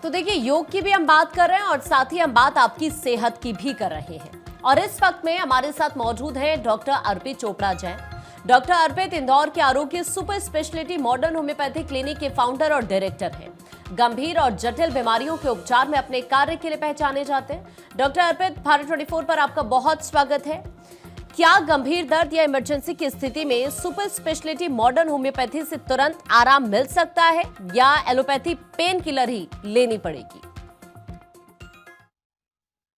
तो देखिए, योग की भी हम बात कर रहे हैं और साथ ही हम बात आपकी सेहत की भी कर रहे हैं। और इस वक्त में हमारे साथ मौजूद हैं डॉक्टर अर्पित चोपड़ा जैन। डॉक्टर अर्पित इंदौर के आरोग्य super speciality modern homeopathic clinic के फाउंडर और डायरेक्टर हैं। गंभीर और जटिल बीमारियों के उपचार में अपने कार्य के लिए पहचाने जाते हैं। डॉक्टर अर्पित, भारत 24 पर आपका बहुत स्वागत है। क्या गंभीर दर्द या इमरजेंसी की स्थिति में सुपर स्पेशलिटी मॉडर्न होम्योपैथी से तुरंत आराम मिल सकता है या एलोपैथी पेन किलर ही लेनी पड़ेगी?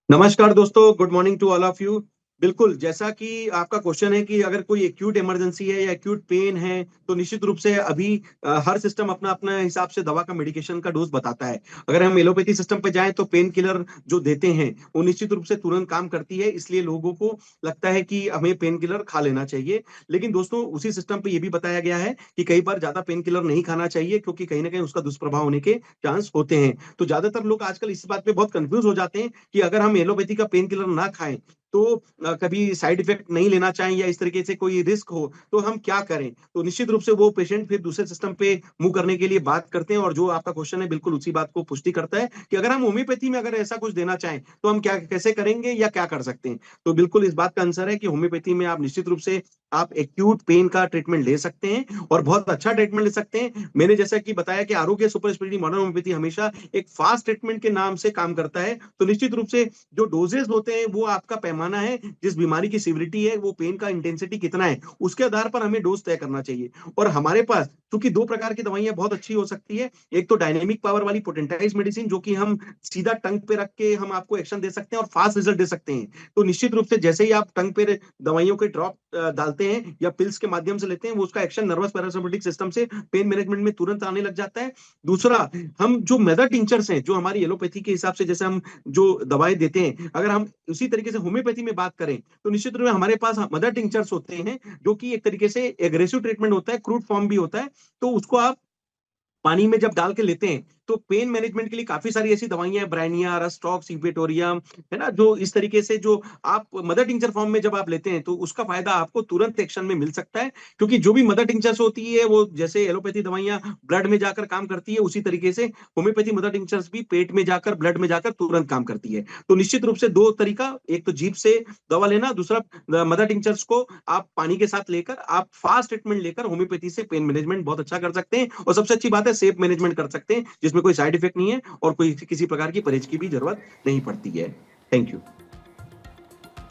नमस्कार दोस्तों, good morning to all of you. बिल्कुल, जैसा कि आपका क्वेश्चन है कि अगर कोई एक्यूट इमरजेंसी है या एक्यूट पेन है, तो निश्चित रूप से अभी हर सिस्टम अपना-अपना हिसाब से दवा का मेडिकेशन का डोज़ बताता है। अगर हम एलोपैथी सिस्टम पे जाएँ तो पेन किलर जो देते हैं, वो निश्चित रूप से तुरंत काम करती है, इसलिए लोगों को लगता है कि हमें पेन किलर खा लेना चाहिए। लेकिन दोस्तों, उसी सिस्टम पे ये भी बताया गया है कि कई बार ज़्यादा पेन किलर नहीं खाना चाहिए, क्योंकि कहीं न कहीं उसका दुष्प्रभाव होने के चांस होते हैं। तो ज़्यादातर लोग आजकल इस बात पे बहुत कन्फ्यूज़ हो जाते हैं कि अगर हम एलोपैथी का पेन किलर ना खाएँ, तो कभी साइड इफेक्ट नहीं लेना चाहें या इस तरीके से कोई रिस्क हो, तो हम क्या करें? तो निश्चित रूप से वो पेशेंट फिर दूसरे सिस्टम पे मूव करने के लिए बात करते हैं, और जो आपका क्वेश्चन है बिल्कुल उसी बात को पुष्टि करता है कि अगर हम होम्योपैथी में अगर ऐसा कुछ देना चाहें, तो हम क्या कैसे करेंगे या क्या कर सकते हैं? तो बिल्कुल इस बात का आंसर है कि होम्योपैथी में आप निश्चित रूप से आप एक्यूट पेन का ट्रीटमेंट ले सकते हैं और बहुत अच्छा ट्रीटमेंट ले सकते हैं। मैंने जैसा कि बताया कि आरोग्य सुपर स्पेशलिटी मॉडर्न होम्योपैथी हमेशा एक फास्ट ट्रीटमेंट के नाम से काम करता है। तो निश्चित रूप से जो डोजेज़ होते हैं, वो आपका पैमाना है, जिस बीमारी की सीवियरिटी है, वो पेन का इंटेंसिटी कितना है, उसके आधार पर हमें डोज़ तय करना चाहिए। और हमारे पास चूँकि 2 प्रकार की दवाइयाँ बहुत अच्छी हो सकती है। एक तो डायनामिक पावर वाली पोटेंटाइज़ मेडिसिन, जो कि हम सीधा टंग पे रख के हम आपको एक्शन दे सकते हैं और फास्ट रिजल्ट दे सकते हैं। तो निश्चित रूप से जैसे ही आप टंग पे दवाइयों के ड्रॉप डालते हैं या पिल्स के माध्यम से लेते हैं, वो उसका एक्शन नर्वस पैरासिम्पैथेटिक सिस्टम से पेन मैनेजमेंट में तुरंत आने लग जाता है। दूसरा, हम जो मदर टिंचर्स हैं, जो हमारी एलोपैथी के हिसाब से जैसे हम जो दवाएँ देते हैं, अगर हम उसी तरीके से होम्योपैथी में बात करें, तो निश्चित रूप से हमारे पास मदर टिंचर्स होते हैं, जो कि एक तरीके से एग्रेसिव ट्रीटमेंट होता है, क्रूड फॉर्म भी होता है। तो उसको आप पानी में जब डाल के लेते हैं, तो पेन मैनेजमेंट के लिए काफ़ी सारी ऐसी दवाइयाँ हैं, ब्रानिया, रस्टॉक्स, इक्वेटोरियम, है ना? जो इस तरीके से जो आप मदर टिंचर फॉर्म में जब आप लेते हैं, तो उसका फ़ायदा आपको तुरंत एक्शन में मिल सकता है, क्योंकि जो भी मदर टिंचर्स होती है, वो जैसे एलोपैथी दवाइयाँ ब्लड में जाकर काम करती है, उसी तरीके से होम्योपैथी मदर टिंचर्स भी पेट में जाकर, ब्लड में जाकर तुरंत काम करती है। तो निश्चित रूप से 2 तरीका, एक तो जीभ से दवा लेना, दूसरा मदर टिंचर्स को आप पानी के साथ लेकर, आप फास्ट ट्रीटमेंट लेकर होम्योपैथी से पेन मैनेजमेंट बहुत अच्छा कर सकते हैं, और सबसे अच्छी बात है, सेफ मैनेजमेंट कर सकते हैं, जिसमें कोई साइड इफेक्ट नहीं है और कोई किसी प्रकार की परहेज की भी जरूरत नहीं पड़ती है। Thank you.